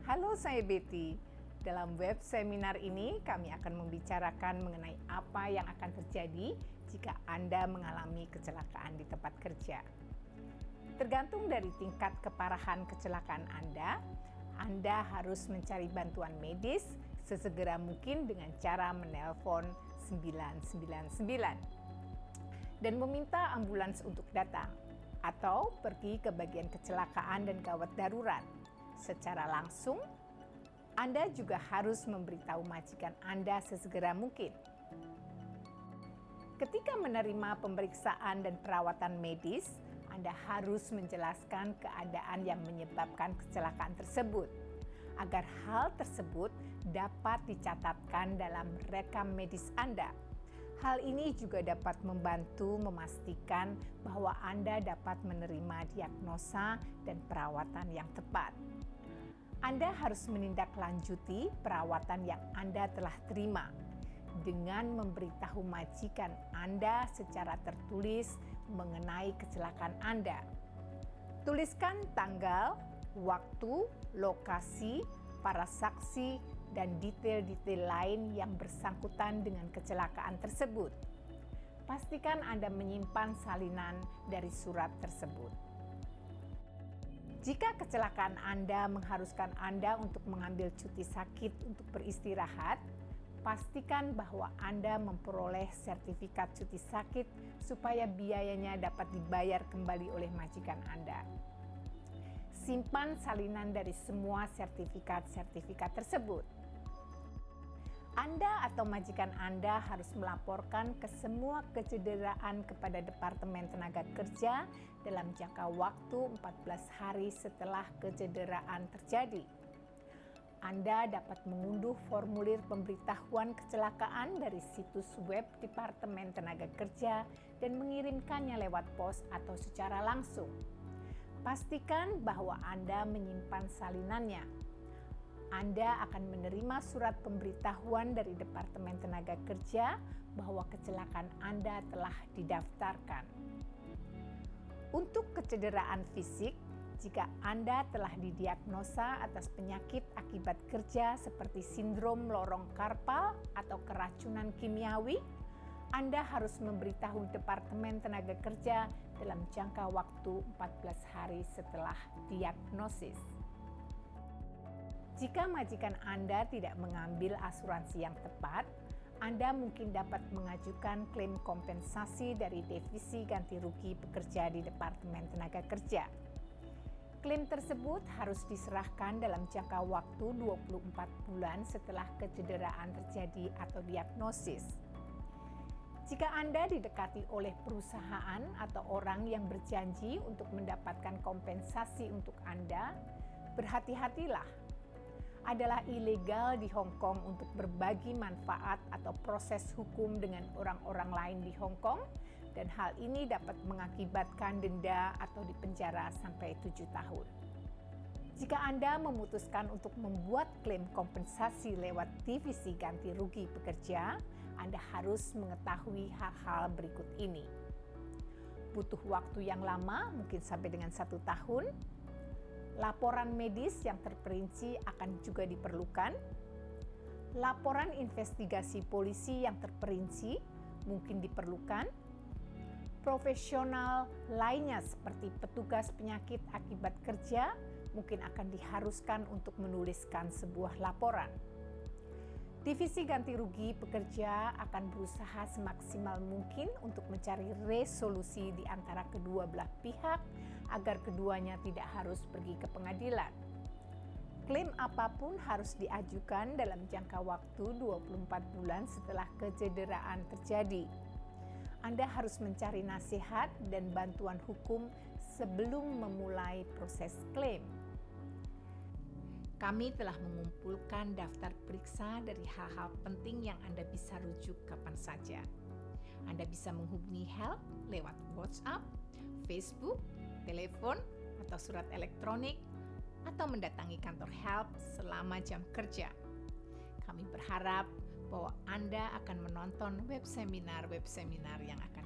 Halo, saya Betty. Dalam web seminar ini, kami akan membicarakan mengenai apa yang akan terjadi jika Anda mengalami kecelakaan di tempat kerja. Tergantung dari tingkat keparahan kecelakaan Anda harus mencari bantuan medis sesegera mungkin dengan cara menelpon 999 dan meminta ambulans untuk datang, atau pergi ke bagian kecelakaan dan gawat darurat. Secara langsung, Anda juga harus memberitahu majikan Anda sesegera mungkin. Ketika menerima pemeriksaan dan perawatan medis, Anda harus menjelaskan keadaan yang menyebabkan kecelakaan tersebut, agar hal tersebut dapat dicatatkan dalam rekam medis Anda. Hal ini juga dapat membantu memastikan bahwa Anda dapat menerima diagnosa dan perawatan yang tepat. Anda harus menindaklanjuti perawatan yang Anda telah terima dengan memberitahu majikan Anda secara tertulis mengenai kecelakaan Anda. Tuliskan tanggal, waktu, lokasi, para saksi, dan detail-detail lain yang bersangkutan dengan kecelakaan tersebut. Pastikan Anda menyimpan salinan dari surat tersebut. Jika kecelakaan Anda mengharuskan Anda untuk mengambil cuti sakit untuk beristirahat, pastikan bahwa Anda memperoleh sertifikat cuti sakit supaya biayanya dapat dibayar kembali oleh majikan Anda. Simpan salinan dari semua sertifikat-sertifikat tersebut. Anda atau majikan Anda harus melaporkan ke semua kecederaan kepada Departemen Tenaga Kerja dalam jangka waktu 14 hari setelah kecederaan terjadi. Anda dapat mengunduh formulir pemberitahuan kecelakaan dari situs web Departemen Tenaga Kerja dan mengirimkannya lewat pos atau secara langsung. Pastikan bahwa Anda menyimpan salinannya. Anda akan menerima surat pemberitahuan dari Departemen Tenaga Kerja bahwa kecelakaan Anda telah didaftarkan. Untuk kecederaan fisik, jika Anda telah didiagnosa atas penyakit akibat kerja seperti sindrom lorong karpal atau keracunan kimiawi, Anda harus memberitahu Departemen Tenaga Kerja dalam jangka waktu 14 hari setelah diagnosis. Jika majikan Anda tidak mengambil asuransi yang tepat, Anda mungkin dapat mengajukan klaim kompensasi dari divisi ganti rugi pekerja di Departemen Tenaga Kerja. Klaim tersebut harus diserahkan dalam jangka waktu 24 bulan setelah kecederaan terjadi atau diagnosis. Jika Anda didekati oleh perusahaan atau orang yang berjanji untuk mendapatkan kompensasi untuk Anda, berhati-hatilah. Adalah ilegal di Hong Kong untuk berbagi manfaat atau proses hukum dengan orang-orang lain di Hong Kong, dan hal ini dapat mengakibatkan denda atau dipenjara sampai 7 tahun. Jika Anda memutuskan untuk membuat klaim kompensasi lewat divisi ganti rugi pekerja, Anda harus mengetahui hal-hal berikut ini. Butuh waktu yang lama, mungkin sampai dengan 1 tahun. Laporan medis yang terperinci akan juga diperlukan. Laporan investigasi polisi yang terperinci mungkin diperlukan. Profesional lainnya seperti petugas penyakit akibat kerja mungkin akan diharuskan untuk menuliskan sebuah laporan. Divisi ganti rugi pekerja akan berusaha semaksimal mungkin untuk mencari resolusi di antara kedua belah pihak agar keduanya tidak harus pergi ke pengadilan. Klaim apapun harus diajukan dalam jangka waktu 24 bulan setelah kecederaan terjadi. Anda harus mencari nasihat dan bantuan hukum sebelum memulai proses klaim. Kami telah mengumpulkan daftar periksa dari hal-hal penting yang Anda bisa rujuk kapan saja. Anda bisa menghubungi HELP lewat WhatsApp, Facebook, telepon, atau surat elektronik, atau mendatangi kantor HELP selama jam kerja. Kami berharap bahwa Anda akan menonton web seminar yang akan